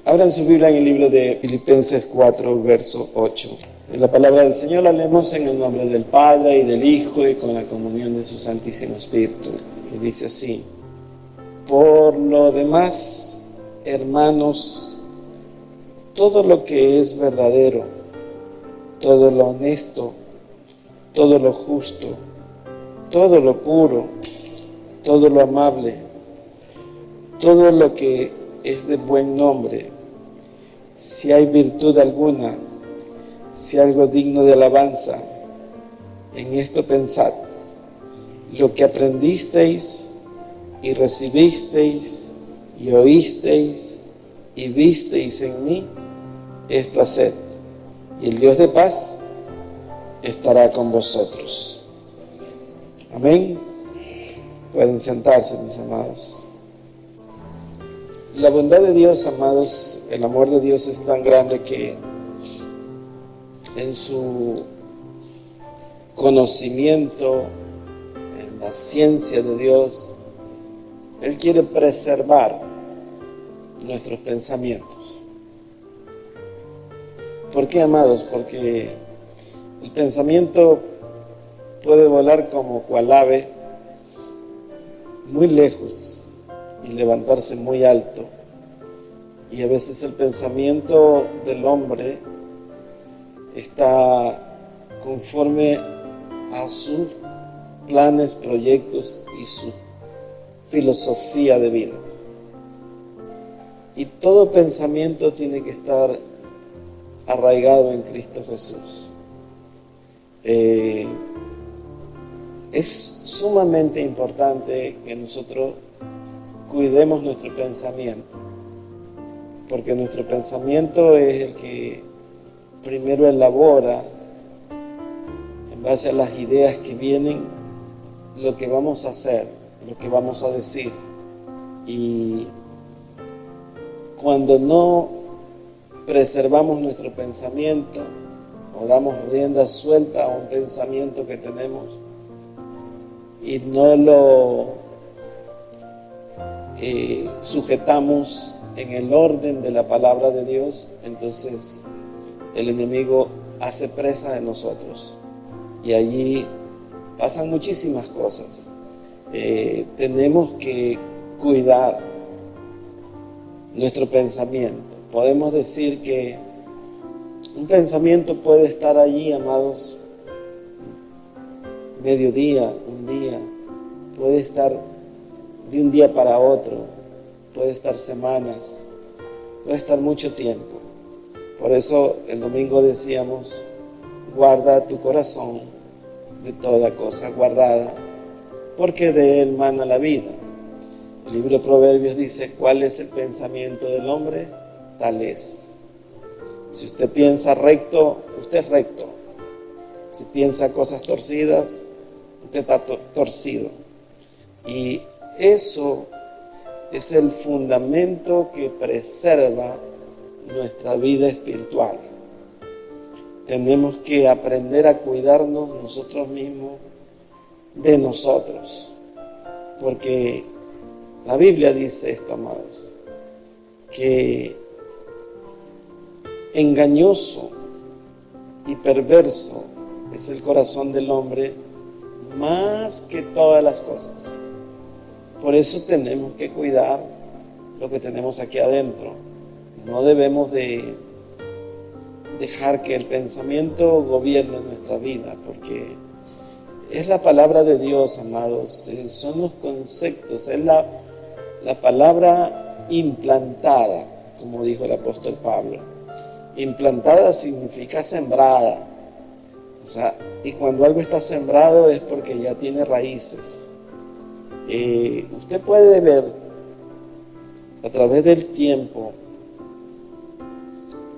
Abran su Biblia en el libro de Filipenses 4, verso 8. En la palabra del Señor la leemos en el nombre del Padre y del Hijo y con la comunión de su Santísimo Espíritu. Y dice así: por lo demás, hermanos, todo lo que es verdadero, todo lo honesto, todo lo justo, todo lo puro, todo lo amable, todo lo que es de buen nombre, si hay virtud alguna, si algo digno de alabanza, en esto pensad. Lo que aprendisteis y recibisteis y oísteis y visteis en mí, esto haced, y el Dios de paz estará con vosotros. Amén. Pueden sentarse, mis amados. La bondad de Dios, amados, el amor de Dios es tan grande que en su conocimiento, en la ciencia de Dios, Él quiere preservar nuestros pensamientos. ¿Por qué, amados? Porque el pensamiento puede volar como cual ave muy lejos y levantarse muy alto. Y a veces el pensamiento del hombre está conforme a sus planes, proyectos y su filosofía de vida. Y todo pensamiento tiene que estar arraigado en Cristo Jesús. Es sumamente importante que nosotros cuidemos nuestro pensamiento, porque nuestro pensamiento es el que primero elabora, en base a las ideas que vienen, lo que vamos a hacer, lo que vamos a decir. Y cuando no preservamos nuestro pensamiento o damos rienda suelta a un pensamiento que tenemos y no lo sujetamos en el orden de la palabra de Dios, entonces el enemigo hace presa de nosotros y allí pasan muchísimas cosas. Tenemos que cuidar nuestro pensamiento. Podemos decir que un pensamiento puede estar allí, amados, mediodía, un día, puede estar de un día para otro, puede estar semanas, puede estar mucho tiempo. Por eso el domingo decíamos: guarda tu corazón de toda cosa guardada, porque de él mana la vida. El libro de Proverbios dice: ¿cuál es el pensamiento del hombre? Tal es. Si usted piensa recto, usted es recto. Si piensa cosas torcidas, usted está torcido. Y eso es el fundamento que preserva nuestra vida espiritual. Tenemos que aprender a cuidarnos nosotros mismos de nosotros, porque la Biblia dice esto, amados, que engañoso y perverso es el corazón del hombre más que todas las cosas. Por eso tenemos que cuidar lo que tenemos aquí adentro. No debemos de dejar que el pensamiento gobierne nuestra vida, porque es la palabra de Dios, amados, son los conceptos, es la palabra implantada, como dijo el apóstol Pablo. Implantada significa sembrada. O sea, y cuando algo está sembrado es porque ya tiene raíces. Usted puede ver a través del tiempo,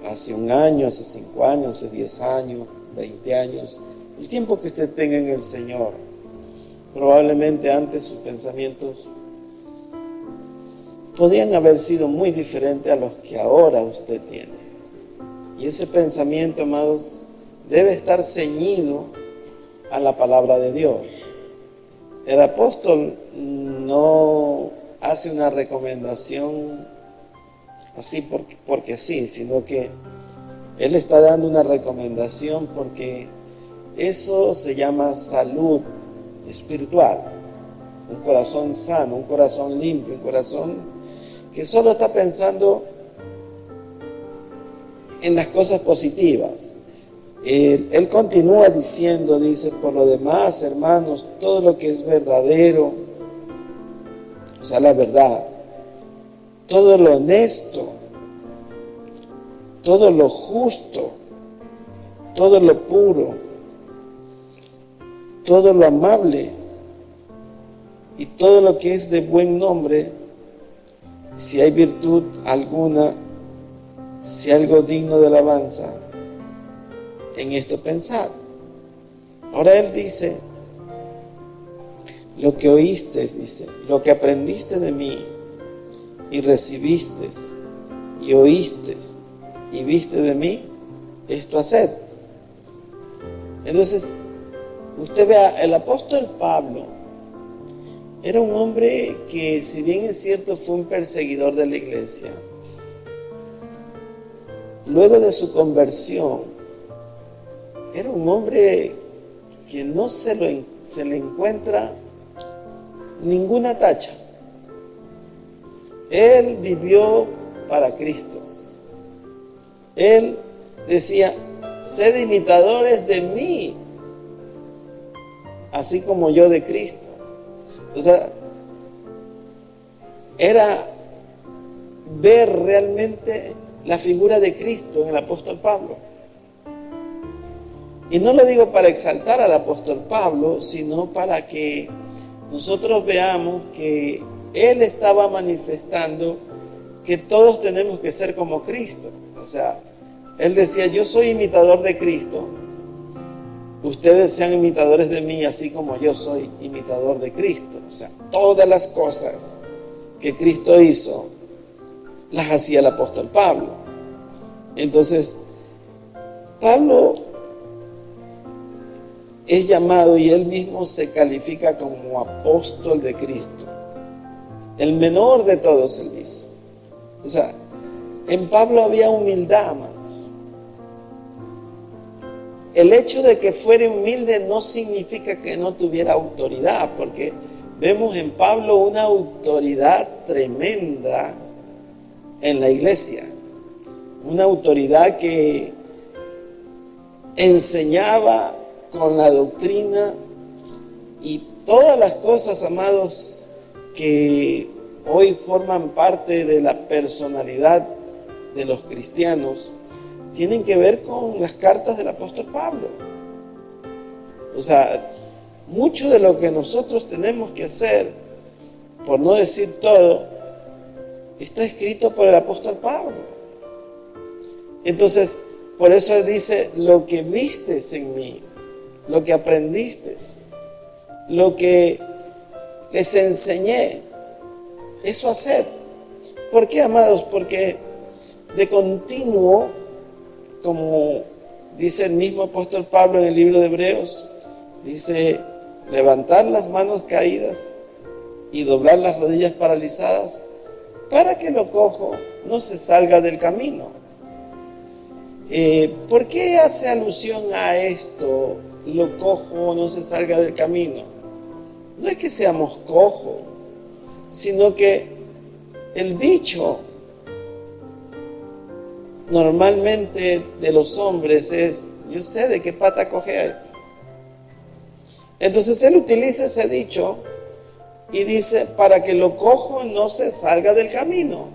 hace un año, hace 5 años, hace 10 años, 20 años, el tiempo que usted tenga en el Señor, probablemente antes sus pensamientos podían haber sido muy diferentes a los que ahora usted tiene. Y ese pensamiento, amados, debe estar ceñido a la palabra de Dios. El apóstol no hace una recomendación así porque sí, sino que Él está dando una recomendación porque eso se llama salud espiritual. Un corazón sano, un corazón limpio, un corazón que solo está pensando en las cosas positivas. Él continúa diciendo, dice, por lo demás, hermanos, todo lo que es verdadero, o sea, la verdad, todo lo honesto, todo lo justo, todo lo puro, todo lo amable y todo lo que es de buen nombre, si hay virtud alguna, si algo digno de alabanza, en esto pensad. Ahora Él dice, lo que oíste, dice, lo que aprendiste de mí y recibiste y oíste y viste de mí, esto haced. Entonces, usted vea, el apóstol Pablo era un hombre que, si bien es cierto, fue un perseguidor de la iglesia. Luego de su conversión, era un hombre que no se le encuentra ninguna tacha. Él vivió para Cristo. Él decía, sed imitadores de mí, así como yo de Cristo. O sea, era ver realmente la figura de Cristo en el apóstol Pablo. Y no lo digo para exaltar al apóstol Pablo, sino para que nosotros veamos que él estaba manifestando que todos tenemos que ser como Cristo. O sea, él decía, yo soy imitador de Cristo, ustedes sean imitadores de mí, así como yo soy imitador de Cristo. O sea, todas las cosas que Cristo hizo, las hacía el apóstol Pablo. Entonces, Pablo es llamado y él mismo se califica como apóstol de Cristo. El menor de todos, él dice. O sea, en Pablo había humildad, amados. El hecho de que fuera humilde no significa que no tuviera autoridad, porque vemos en Pablo una autoridad tremenda en la iglesia. Una autoridad que enseñaba con la doctrina y todas las cosas, amados, que hoy forman parte de la personalidad de los cristianos, tienen que ver con las cartas del apóstol Pablo. O sea, mucho de lo que nosotros tenemos que hacer, por no decir todo, está escrito por el apóstol Pablo. Entonces, por eso dice, lo que vistes en mí, lo que aprendiste, lo que les enseñé, eso haced. ¿Por qué, amados? Porque de continuo, como dice el mismo apóstol Pablo en el libro de Hebreos, dice, levantar las manos caídas y doblar las rodillas paralizadas para que lo cojo no se salga del camino. ¿Por qué hace alusión a esto? Lo cojo no se salga del camino. No es que seamos cojos, sino que el dicho normalmente de los hombres es, yo sé de qué pata cojea esto. Entonces él utiliza ese dicho y dice, para que lo cojo no se salga del camino.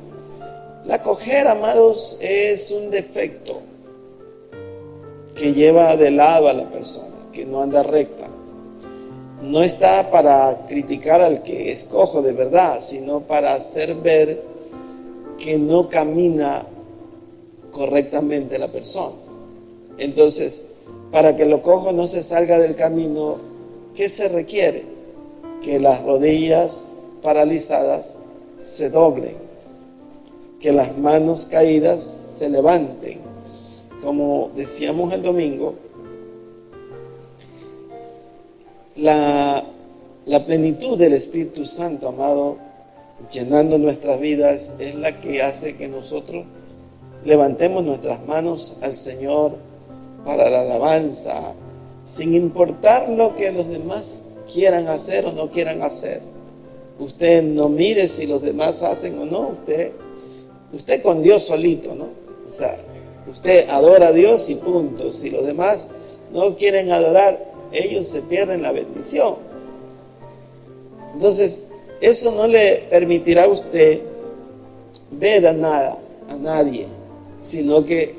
La cojera, amados, es un defecto que lleva de lado a la persona, que no anda recta. No está para criticar al que es cojo de verdad, sino para hacer ver que no camina correctamente la persona. Entonces, para que lo cojo no se salga del camino, ¿qué se requiere? Que las rodillas paralizadas se doblen, que las manos caídas se levanten. Como decíamos el domingo, la plenitud del Espíritu Santo, amado, llenando nuestras vidas, es la que hace que nosotros levantemos nuestras manos al Señor para la alabanza, sin importar lo que los demás quieran hacer o no quieran hacer. Usted no mire si los demás hacen o no, usted con Dios solito, ¿no? O sea, usted adora a Dios y punto. Si los demás no quieren adorar, ellos se pierden la bendición. Entonces, eso no le permitirá a usted ver a nadie, sino que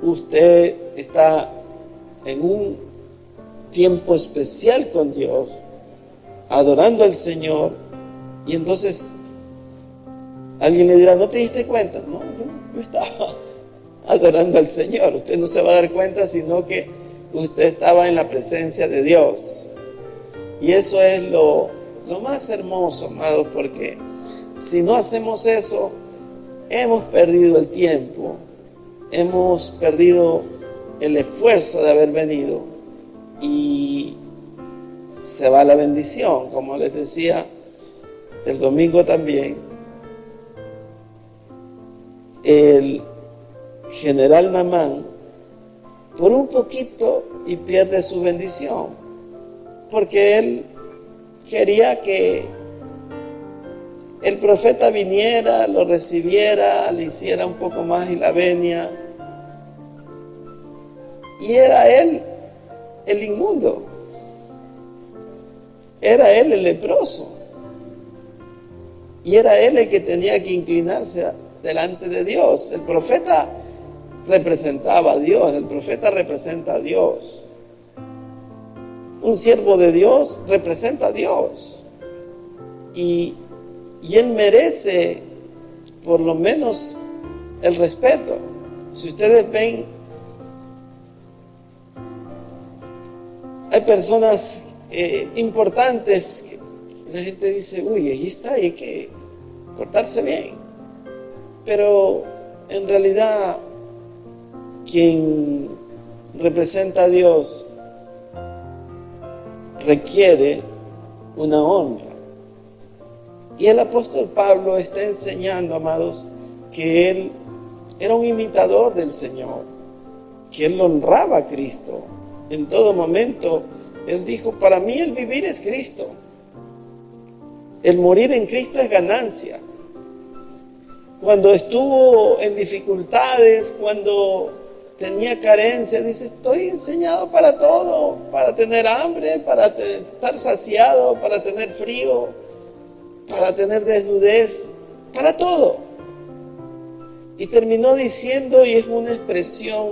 usted está en un tiempo especial con Dios, adorando al Señor, y entonces alguien le dirá, ¿no te diste cuenta? No, yo estaba adorando al Señor. Usted no se va a dar cuenta, sino que usted estaba en la presencia de Dios. Y eso es lo más hermoso, amados, porque si no hacemos eso, hemos perdido el tiempo, hemos perdido el esfuerzo de haber venido y se va la bendición. Como les decía el domingo también, el general Naamán por un poquito y pierde su bendición, porque él quería que el profeta viniera, lo recibiera, le hiciera un poco más y la venia, y era él el inmundo, era él el leproso, y era él el que tenía que inclinarse delante de Dios. El profeta representaba a Dios, el profeta representa a Dios. Un siervo de Dios representa a Dios. Y él merece por lo menos el respeto. Si ustedes ven, hay personas importantes que la gente dice, uy, allí está, hay que portarse bien. Pero en realidad, quien representa a Dios requiere una honra. Y el apóstol Pablo está enseñando, amados, que él era un imitador del Señor, que él honraba a Cristo. En todo momento, él dijo, para mí el vivir es Cristo. El morir en Cristo es ganancia. Cuando estuvo en dificultades, cuando tenía carencia, dice, estoy enseñado para todo, para tener hambre, para estar saciado, para tener frío, para tener desnudez, para todo. Y terminó diciendo, y es una expresión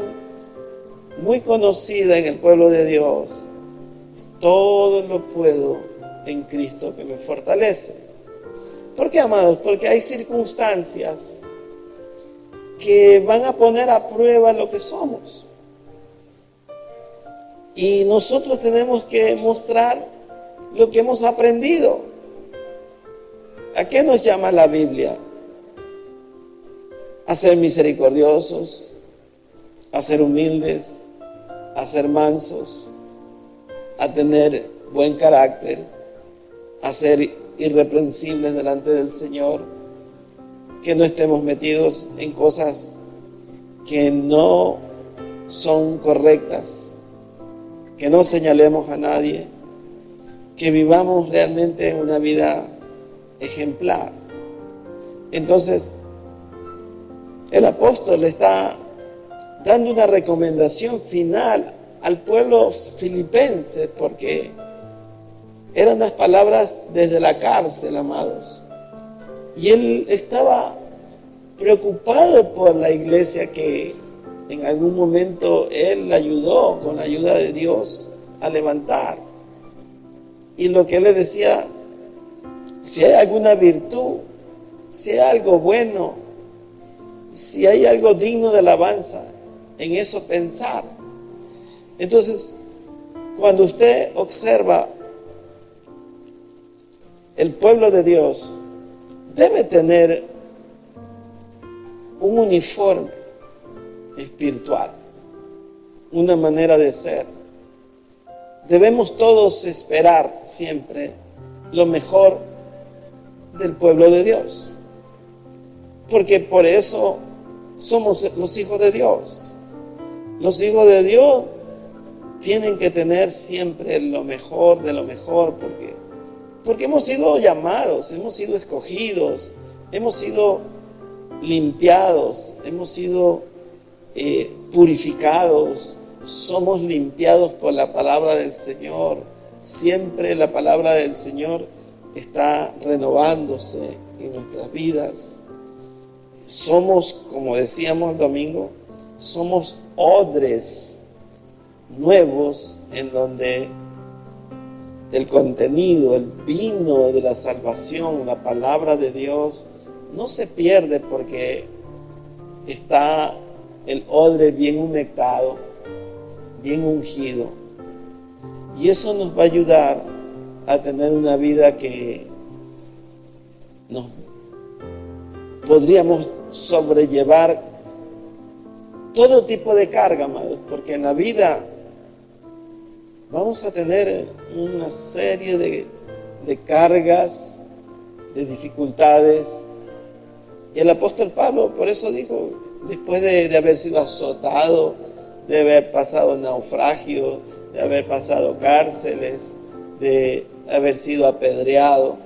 muy conocida en el pueblo de Dios, todo lo puedo en Cristo que me fortalece. ¿Por qué, amados? Porque hay circunstancias que van a poner a prueba lo que somos. Y nosotros tenemos que mostrar lo que hemos aprendido. ¿A qué nos llama la Biblia? A ser misericordiosos, a ser humildes, a ser mansos, a tener buen carácter, a ser irreprensibles delante del Señor, que no estemos metidos en cosas que no son correctas, que no señalemos a nadie, que vivamos realmente una vida ejemplar. Entonces, el apóstol está dando una recomendación final al pueblo filipense, porque eran las palabras desde la cárcel, amados. Y él estaba preocupado por la iglesia que en algún momento él ayudó, con la ayuda de Dios, a levantar. Y lo que él le decía, si hay alguna virtud, si hay algo bueno, si hay algo digno de alabanza, en eso pensar. Entonces, cuando usted observa el pueblo de Dios, debe tener un uniforme espiritual, una manera de ser. Debemos todos esperar siempre lo mejor del pueblo de Dios. Porque por eso somos los hijos de Dios. Los hijos de Dios tienen que tener siempre lo mejor de lo mejor, porque hemos sido llamados, hemos sido escogidos, hemos sido limpiados, hemos sido purificados, somos limpiados por la palabra del Señor. Siempre la palabra del Señor está renovándose en nuestras vidas. Somos, como decíamos el domingo, somos odres nuevos en donde el contenido, el vino de la salvación, la palabra de Dios, no se pierde porque está el odre bien humectado, bien ungido. Y eso nos va a ayudar a tener una vida que nos podríamos sobrellevar todo tipo de carga, amados, porque en la vida vamos a tener una serie de cargas, de dificultades. Y el apóstol Pablo por eso dijo, después de haber sido azotado, de haber pasado naufragio, de haber pasado cárceles, de haber sido apedreado,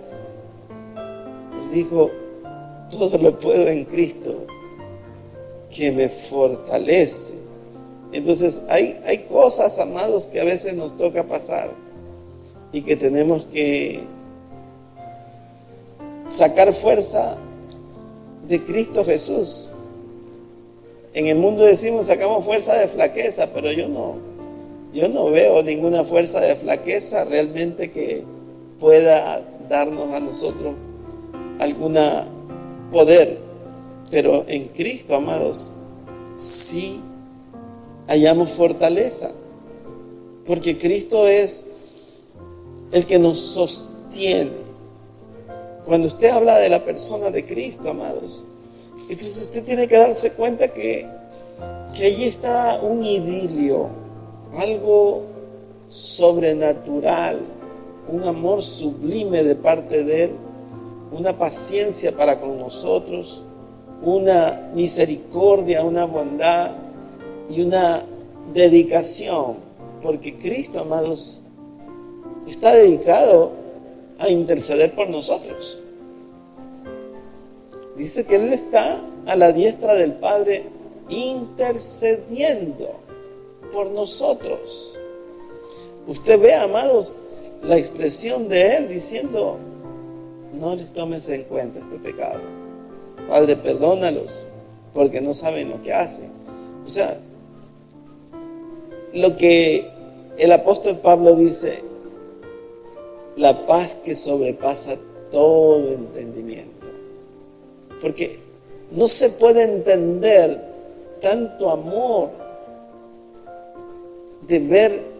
él dijo, todo lo puedo en Cristo que me fortalece. Entonces hay cosas, amados, que a veces nos toca pasar y que tenemos que sacar fuerza de Cristo Jesús. En el mundo decimos sacamos fuerza de flaqueza, pero yo no veo ninguna fuerza de flaqueza realmente que pueda darnos a nosotros algún poder. Pero en Cristo, amados, sí hallamos fortaleza, porque Cristo es el que nos sostiene. Cuando usted habla de la persona de Cristo, amados, entonces usted tiene que darse cuenta que allí está un idilio, algo sobrenatural, un amor sublime de parte de Él, una paciencia para con nosotros, una misericordia, una bondad y una dedicación, porque Cristo, amados, está dedicado a interceder por nosotros. Dice que Él está a la diestra del Padre intercediendo por nosotros. Usted ve, amados, la expresión de Él diciendo, no les tomes en cuenta este pecado. Padre, perdónalos, porque no saben lo que hacen. O sea, lo que el apóstol Pablo dice, la paz que sobrepasa todo entendimiento. Porque no se puede entender tanto amor de ver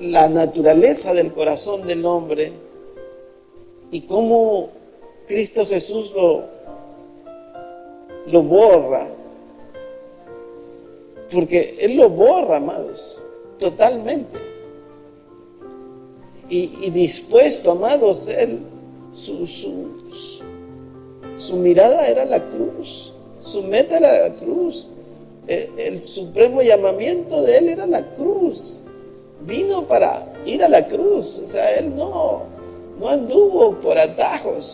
la naturaleza del corazón del hombre y cómo Cristo Jesús lo borra. Porque Él lo borra, amados, totalmente. Y dispuesto, amados, Él, su mirada era la cruz, su meta era la cruz, el supremo llamamiento de Él era la cruz. Vino para ir a la cruz, o sea, Él no anduvo por atajos,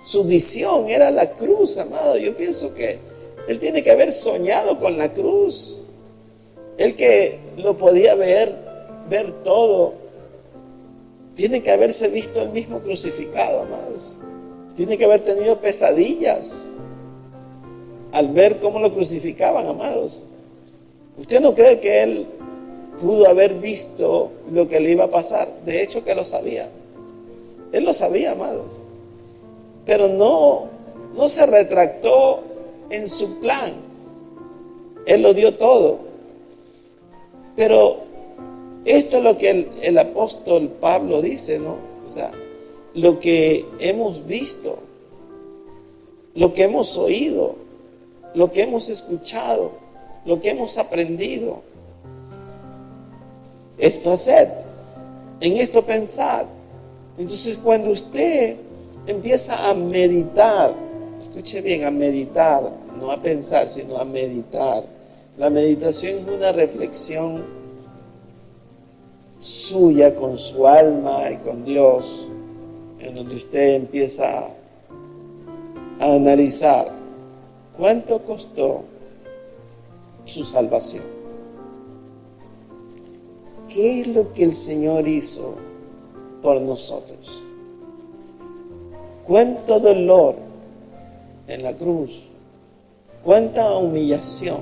su visión era la cruz, amado. Yo pienso que Él tiene que haber soñado con la cruz. Él que lo podía ver todo, tiene que haberse visto Él mismo crucificado, amados. Tiene que haber tenido pesadillas al ver cómo lo crucificaban, amados. ¿Usted no cree que Él pudo haber visto lo que le iba a pasar? De hecho que lo sabía. Él lo sabía, amados. Pero no se retractó en su plan. Él lo dio todo. Pero esto es lo que el apóstol Pablo dice, ¿no? O sea, lo que hemos visto, lo que hemos oído, lo que hemos escuchado, lo que hemos aprendido. Esto haced, en esto pensad. Entonces, cuando usted empieza a meditar, escuche bien, a meditar, no a pensar, sino a meditar. La meditación es una reflexión suya con su alma y con Dios, en donde usted empieza a analizar cuánto costó su salvación. ¿Qué es lo que el Señor hizo por nosotros? ¿Cuánto dolor en la cruz? ¿Cuánta humillación?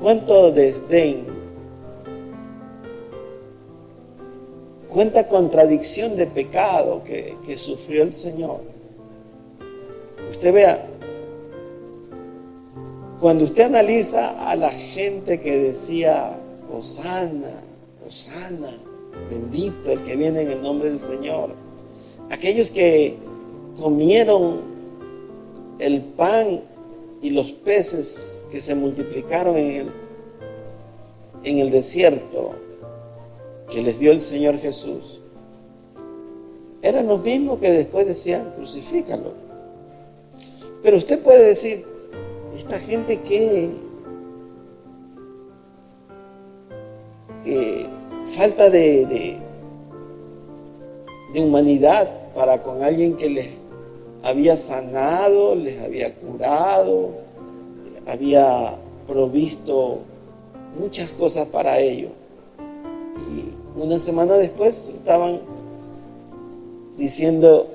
¿Cuánto desdén? ¿Cuánta contradicción de pecado que sufrió el Señor? Usted vea, cuando usted analiza a la gente que decía, Hosana, Hosana, bendito el que viene en el nombre del Señor. Aquellos que comieron el pan y los peces que se multiplicaron en el desierto que les dio el Señor Jesús, eran los mismos que después decían, crucifícalo. Pero usted puede decir, esta gente que falta de humanidad para con alguien que les había sanado, les había curado, había provisto muchas cosas para ellos. Y una semana después estaban diciendo,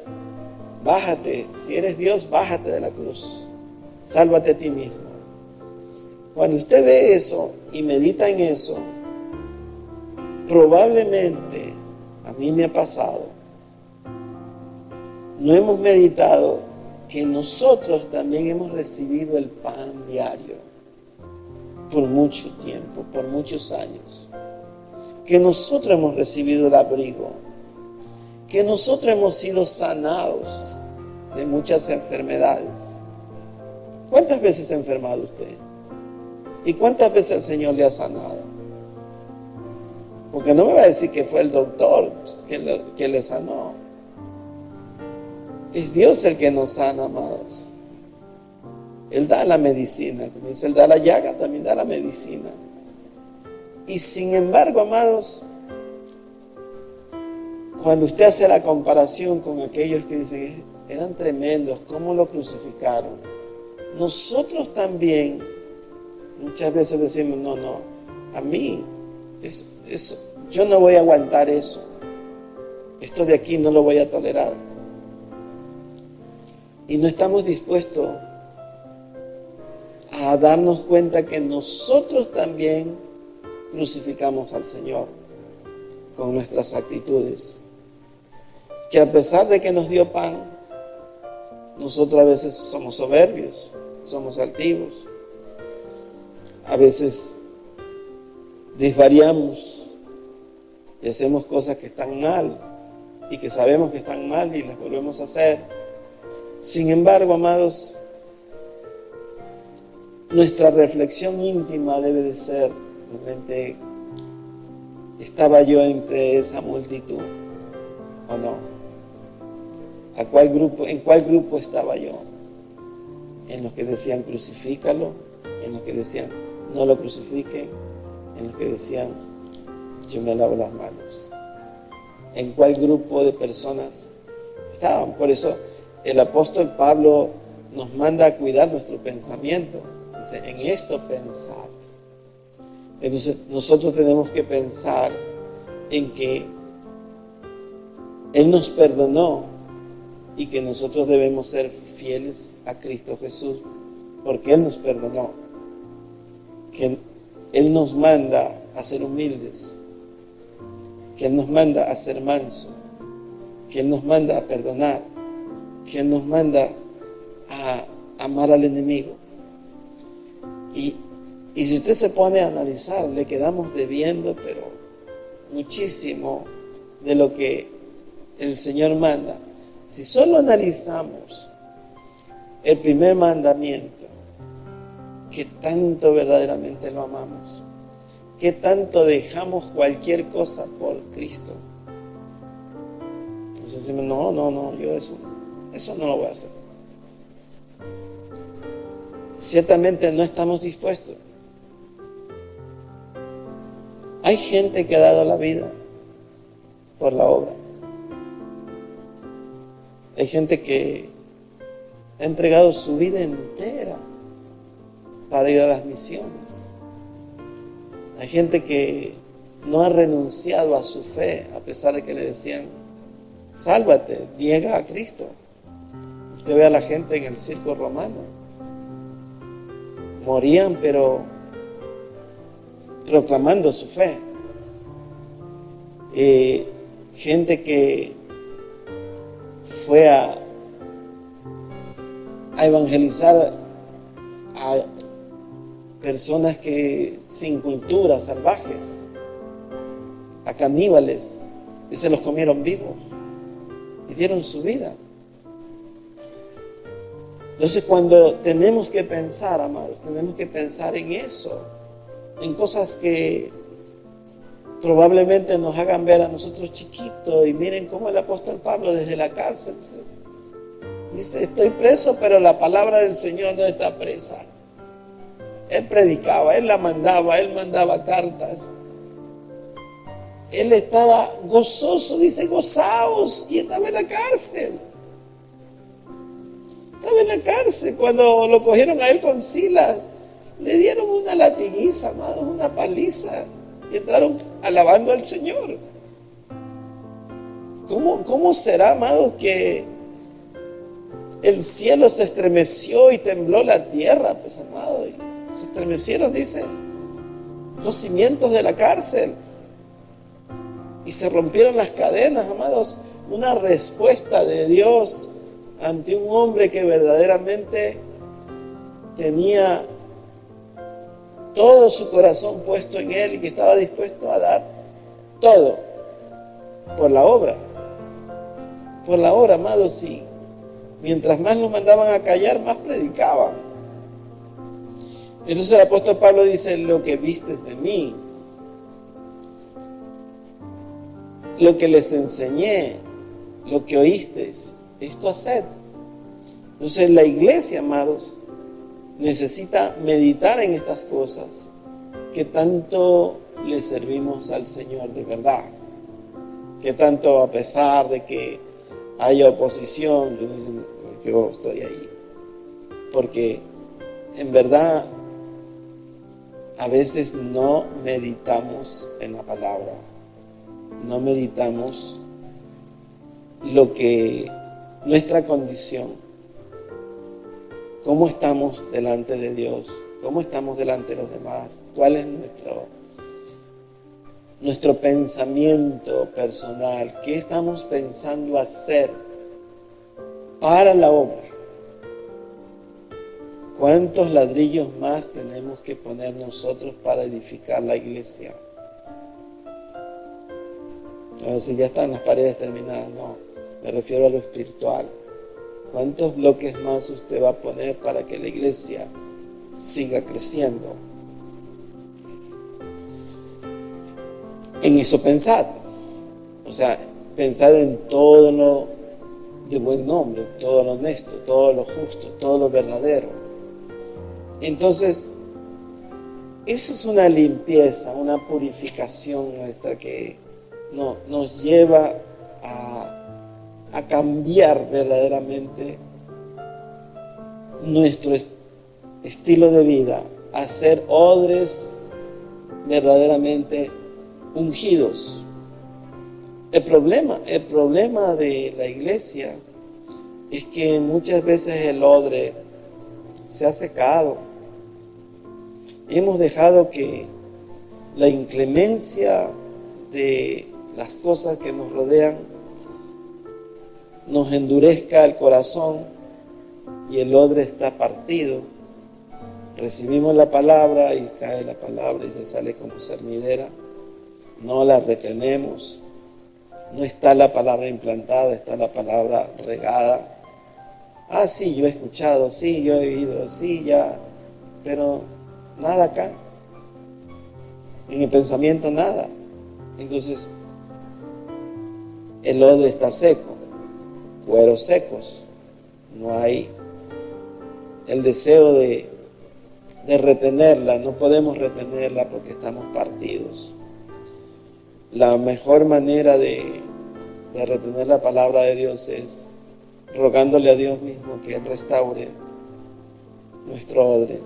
bájate, si eres Dios, bájate de la cruz, sálvate a ti mismo. Cuando usted ve eso y medita en eso, probablemente, a mí me ha pasado, no hemos meditado que nosotros también hemos recibido el pan diario por mucho tiempo, por muchos años. Que nosotros hemos recibido el abrigo, que nosotros hemos sido sanados de muchas enfermedades. ¿Cuántas veces ha enfermado usted? ¿Y cuántas veces el Señor le ha sanado? Porque no me va a decir que fue el doctor que le sanó. Es Dios el que nos sana, amados. Él da la medicina, como dice, Él da la llaga, también da la medicina. Y sin embargo, amados, cuando usted hace la comparación con aquellos que dicen, eran tremendos, ¿cómo lo crucificaron? Nosotros también muchas veces decimos, no, a mí, yo no voy a aguantar eso. Esto de aquí no lo voy a tolerar. Y no estamos dispuestos a darnos cuenta que nosotros también crucificamos al Señor con nuestras actitudes. Que a pesar de que nos dio pan, nosotros a veces somos soberbios, somos altivos. A veces desvariamos y hacemos cosas que están mal y que sabemos que están mal y las volvemos a hacer. Sin embargo, amados, nuestra reflexión íntima debe de ser, realmente, ¿estaba yo entre esa multitud o no? ¿En cuál grupo estaba yo? ¿En los que decían crucifícalo? ¿En los que decían no lo crucifiquen? ¿En los que decían yo me lavo las manos? ¿En cuál grupo de personas estaban? Por eso el apóstol Pablo nos manda a cuidar nuestro pensamiento. Dice, en esto pensad. Entonces nosotros tenemos que pensar en que Él nos perdonó y que nosotros debemos ser fieles a Cristo Jesús porque Él nos perdonó. Que Él nos manda a ser humildes, que Él nos manda a ser mansos, que Él nos manda a perdonar, que Él nos manda a amar al enemigo. Y si usted se pone a analizar, le quedamos debiendo, pero muchísimo de lo que el Señor manda. Si solo analizamos el primer mandamiento, que tanto verdaderamente lo amamos, que tanto dejamos cualquier cosa por Cristo, Entonces decimos, no, yo eso no lo voy a hacer. Ciertamente no estamos dispuestos. Hay gente que ha dado la vida por la obra. Hay gente que ha entregado su vida entera para ir a las misiones. Hay gente que no ha renunciado a su fe, a pesar de que le decían, sálvate, niega a Cristo. Usted ve a la gente en el circo romano. Morían, pero proclamando su fe. Gente que fue a evangelizar a personas que sin cultura, salvajes, a caníbales, y se los comieron vivos y dieron su vida. Entonces, cuando tenemos que pensar, amados, tenemos que pensar en eso, en cosas que probablemente nos hagan ver a nosotros chiquitos. Y miren cómo el apóstol Pablo desde la cárcel dice, estoy preso, pero la palabra del Señor no está presa. Él predicaba, él la mandaba, él mandaba cartas. Él estaba gozoso, dice, gozaos, y estaba en la cárcel. Estaba en la cárcel. Cuando lo cogieron a él con Silas, le dieron una latiguiza, amados, una paliza, y entraron alabando al Señor. ¿Cómo será, amados, que el cielo se estremeció y tembló la tierra? Pues, amados, se estremecieron, dice, los cimientos de la cárcel y se rompieron las cadenas, amados. Una respuesta de Dios ante un hombre que verdaderamente tenía todo su corazón puesto en Él y que estaba dispuesto a dar todo por la obra. Por la obra, amados, y mientras más lo mandaban a callar, más predicaban. Entonces el apóstol Pablo dice, lo que vistes de mí, lo que les enseñé, lo que oísteis, esto haced. Entonces la iglesia, amados, necesita meditar en estas cosas, que tanto le servimos al Señor de verdad, que tanto, a pesar de que haya oposición, yo estoy ahí, porque en verdad a veces no meditamos en la palabra, no meditamos lo que nuestra condición, cómo estamos delante de Dios, cómo estamos delante de los demás, cuál es nuestro pensamiento personal, qué estamos pensando hacer para la obra. ¿Cuántos ladrillos más tenemos que poner nosotros para edificar la iglesia? A ver si ya están las paredes terminadas. No, me refiero a lo espiritual. ¿Cuántos bloques más usted va a poner para que la iglesia siga creciendo? En eso pensad. O sea, pensad en todo lo de buen nombre, todo lo honesto, todo lo justo, todo lo verdadero. Entonces, esa es una limpieza, una purificación nuestra que nos lleva a cambiar verdaderamente nuestro estilo de vida, a ser odres verdaderamente ungidos. El problema de la iglesia es que muchas veces el odre se ha secado. Hemos dejado que la inclemencia de las cosas que nos rodean nos endurezca el corazón y el odre está partido. Recibimos la palabra y cae la palabra y se sale como cernidera. No la retenemos. No está la palabra implantada, está la palabra regada. Ah, sí, yo he escuchado, sí, yo he oído, sí, ya, pero nada acá. En el pensamiento nada. Entonces, el odre está seco. cueros secos. No hay el deseo de retenerla, no podemos retenerla porque estamos partidos. La mejor manera de retener la palabra de Dios es rogándole a Dios mismo que Él restaure nuestro odre.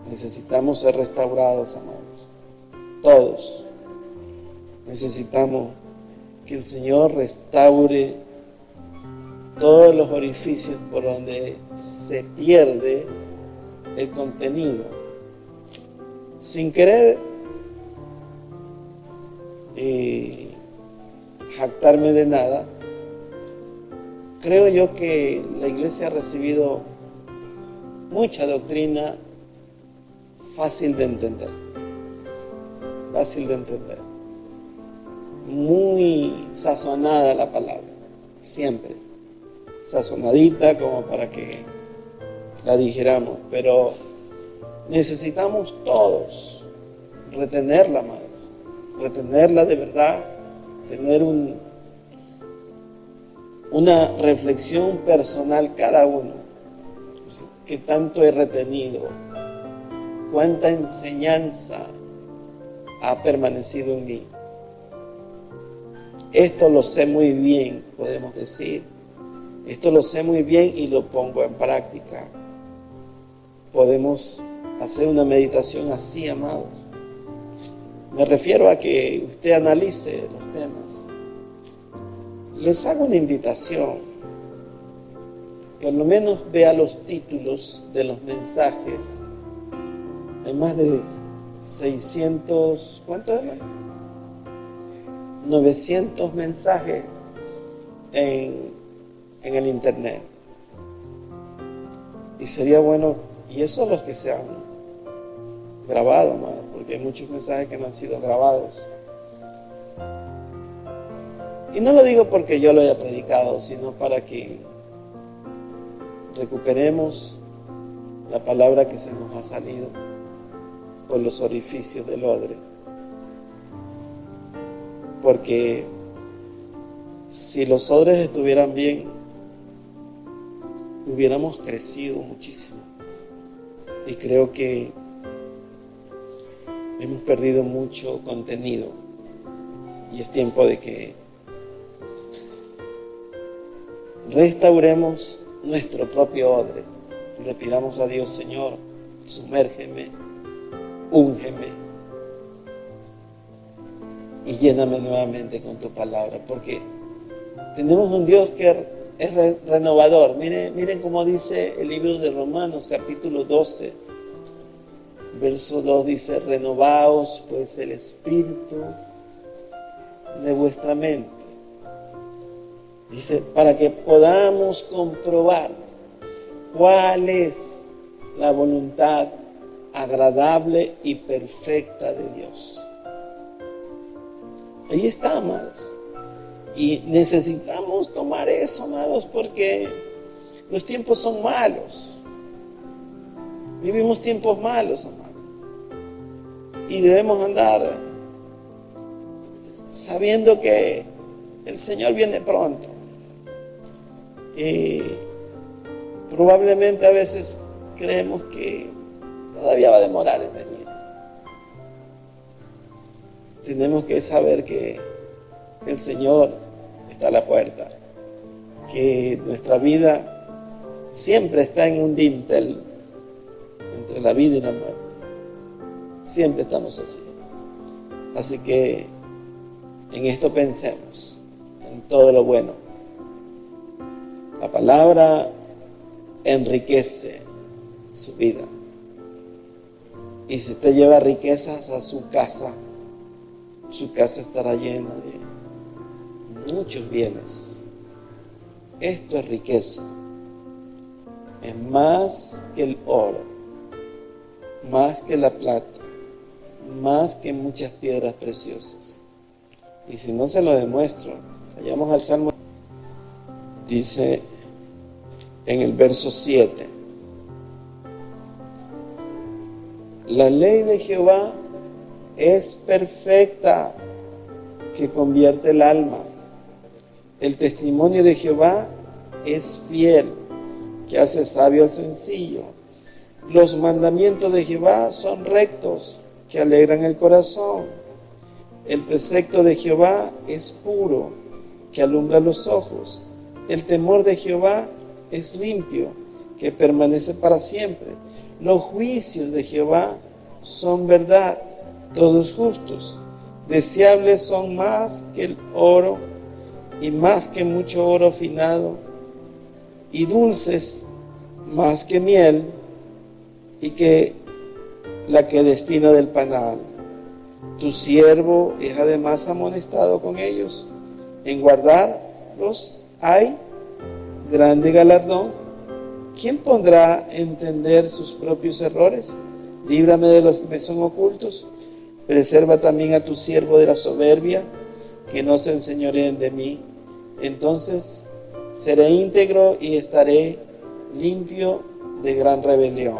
Necesitamos ser restaurados, amados. Todos necesitamos que el Señor restaure todos los orificios por donde se pierde el contenido. Sin querer jactarme de nada, creo yo que la iglesia ha recibido mucha doctrina fácil de entender, muy sazonada la palabra, siempre sazonadita como para que la dijéramos, pero necesitamos todos retenerla, amados, retenerla de verdad, tener una reflexión personal cada uno. ¿Qué tanto he retenido? ¿Cuánta enseñanza ha permanecido en mí? Esto lo sé muy bien, podemos decir. Esto lo sé muy bien y lo pongo en práctica. Podemos hacer una meditación así, amados. Me refiero a que usted analice los temas. Les hago una invitación. Por lo menos vea los títulos de los mensajes. Hay más de 600, ¿cuánto eran? 900 mensajes en el internet. Y sería bueno, y esos los que se han grabado, amado, porque hay muchos mensajes que no han sido grabados. Y no lo digo porque yo lo haya predicado, sino para que recuperemos la palabra que se nos ha salido por los orificios del odre. Porque si los odres estuvieran bien, hubiéramos crecido muchísimo. Y creo que hemos perdido mucho contenido. Y es tiempo de que restauremos nuestro propio odre. Le pidamos a Dios: Señor, sumérgeme, úngeme y lléname nuevamente con tu palabra, porque tenemos un Dios que es renovador. Miren cómo dice el libro de Romanos, capítulo 12, verso 2, dice: renovaos pues el espíritu de vuestra mente. Dice, para que podamos comprobar cuál es la voluntad agradable y perfecta de Dios. Ahí está, amados. Y necesitamos tomar eso, amados, porque los tiempos son malos. Vivimos tiempos malos, amados. Y debemos andar sabiendo que el Señor viene pronto. Y probablemente a veces creemos que todavía va a demorar en venir. Tenemos que saber que el Señor está a la puerta, que nuestra vida siempre está en un dintel entre la vida y la muerte. Siempre estamos así. Así que en esto pensemos, en todo lo bueno. La palabra enriquece su vida. Y si usted lleva riquezas a su casa estará llena de muchos bienes. Esto es riqueza. Es más que el oro, más que la plata, más que muchas piedras preciosas. Y si no se lo demuestro, vayamos al Salmo. Dice en el verso 7: la ley de Jehová es perfecta, que convierte el alma. El testimonio de Jehová es fiel, que hace sabio al sencillo. Los mandamientos de Jehová son rectos, que alegran el corazón. El precepto de Jehová es puro, que alumbra los ojos. El temor de Jehová es limpio, que permanece para siempre. Los juicios de Jehová son verdad, todos justos. Deseables son más que el oro, y más que mucho oro afinado, y dulces más que miel, y que la que destina del panal. Tu siervo es además amonestado con ellos. En guardarlos hay grande galardón. ¿Quién pondrá a entender sus propios errores? Líbrame de los que me son ocultos. Preserva también a tu siervo de la soberbia, que no se enseñoreen de mí. Entonces seré íntegro y estaré limpio de gran rebelión.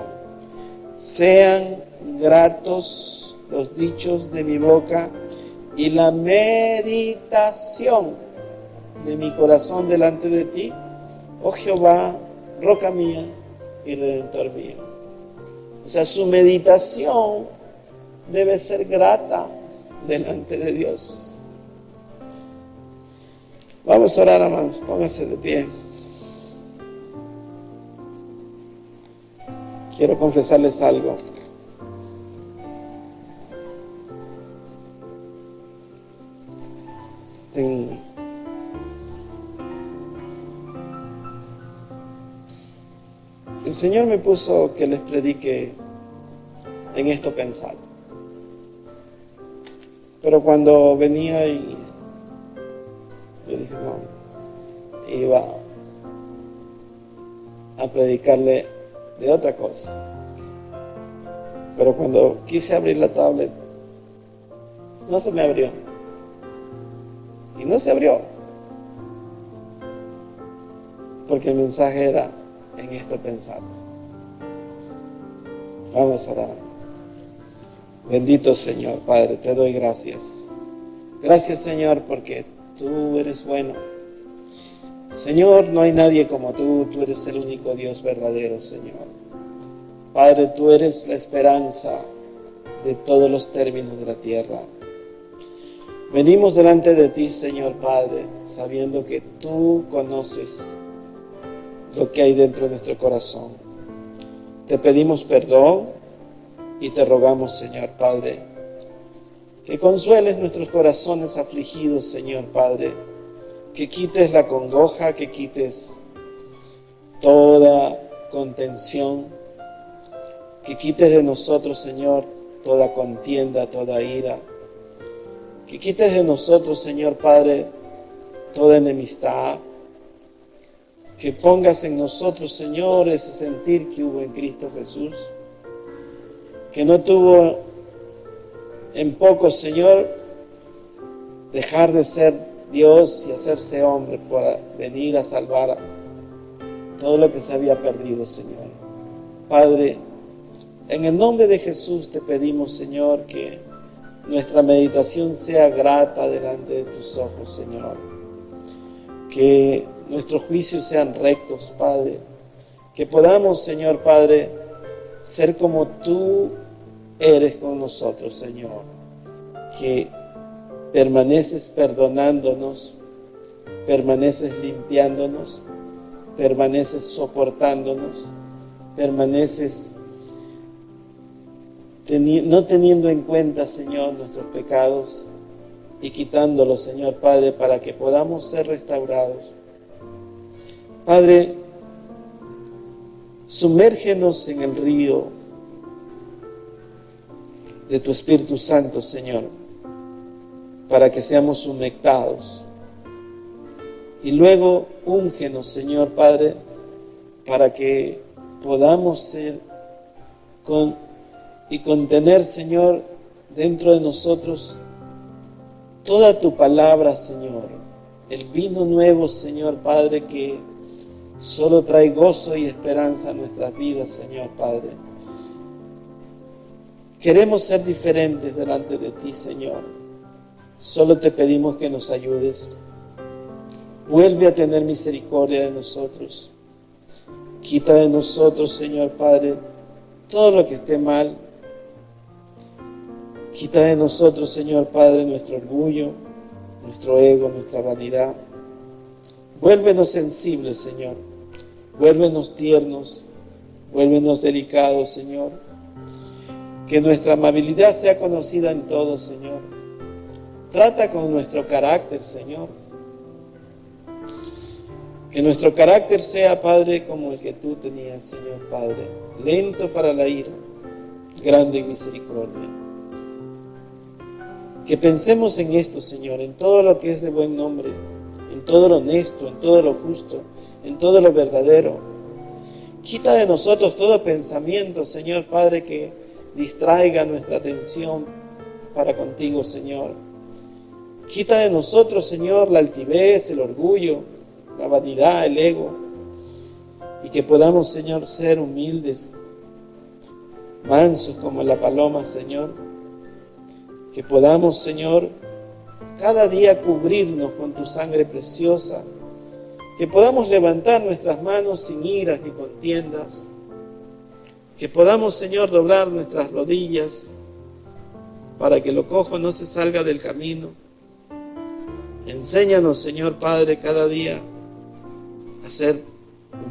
Sean gratos los dichos de mi boca y la meditación de mi corazón delante de ti, oh Jehová, roca mía y redentor mío. O sea, su meditación debe ser grata delante de Dios. Vamos a orar, hermanos, pónganse de pie. Quiero confesarles algo. El Señor me puso que les predique en esto pensar. Pero cuando venía y yo dije, no, iba a predicarle de otra cosa. Pero cuando quise abrir la tablet, no se me abrió. Y no se abrió. Porque el mensaje era en esto pensar. Vamos a orar. Bendito Señor, Padre, te doy gracias. Gracias, Señor, porque tú eres bueno. Señor, no hay nadie como tú eres el único Dios verdadero, Señor. Padre, tú eres la esperanza de todos los términos de la tierra. Venimos delante de ti, Señor Padre, sabiendo que tú conoces lo que hay dentro de nuestro corazón. Te pedimos perdón y te rogamos, Señor Padre, que consueles nuestros corazones afligidos, Señor Padre, que quites la congoja, que quites toda contención, que quites de nosotros, Señor, toda contienda, toda ira, que quites de nosotros, Señor Padre, toda enemistad, que pongas en nosotros, Señor, ese sentir que hubo en Cristo Jesús, que no tuvo en poco, Señor, dejar de ser Dios y hacerse hombre para venir a salvar todo lo que se había perdido, Señor. Padre, en el nombre de Jesús te pedimos, Señor, que nuestra meditación sea grata delante de tus ojos, Señor. Que nuestros juicios sean rectos, Padre. Que podamos, Señor Padre, ser como tú eres con nosotros, Señor. Que permaneces perdonándonos, permaneces limpiándonos, permaneces soportándonos, permaneces no teniendo en cuenta, Señor, nuestros pecados y quitándolos, Señor Padre, para que podamos ser restaurados. Padre, sumérgenos en el río de tu Espíritu Santo, Señor, para que seamos humectados. Y luego úngenos, Señor Padre, para que podamos ser y contener, Señor, dentro de nosotros toda tu palabra, Señor. El vino nuevo, Señor Padre, que solo trae gozo y esperanza a nuestras vidas, Señor Padre. Queremos ser diferentes delante de ti, Señor. Solo te pedimos que nos ayudes. Vuelve a tener misericordia de nosotros. Quita de nosotros, Señor Padre, todo lo que esté mal. Quita de nosotros, Señor Padre, nuestro orgullo, nuestro ego, nuestra vanidad. Vuélvenos sensibles, Señor. Vuélvenos tiernos. Vuélvenos delicados, Señor. Que nuestra amabilidad sea conocida en todos, Señor. Trata con nuestro carácter, Señor. Que nuestro carácter sea, Padre, como el que tú tenías, Señor Padre. Lento para la ira, grande en misericordia. Que pensemos en esto, Señor, en todo lo que es de buen nombre, en todo lo honesto, en todo lo justo, en todo lo verdadero. Quita de nosotros todo pensamiento, Señor Padre, que distraiga nuestra atención para contigo, Señor. Quita de nosotros, Señor, la altivez, el orgullo, la vanidad, el ego, y que podamos, Señor, ser humildes, mansos como la paloma, Señor. Que podamos, Señor, cada día cubrirnos con tu sangre preciosa. Que podamos levantar nuestras manos sin iras ni contiendas. Que podamos, Señor, doblar nuestras rodillas para que lo cojo no se salga del camino. Enséñanos, Señor Padre, cada día a ser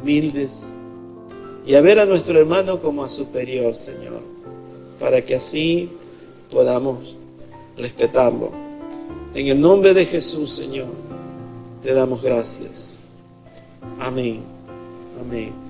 humildes y a ver a nuestro hermano como a superior, Señor, para que así podamos respetarlo. En el nombre de Jesús, Señor, te damos gracias. Amén. Amén.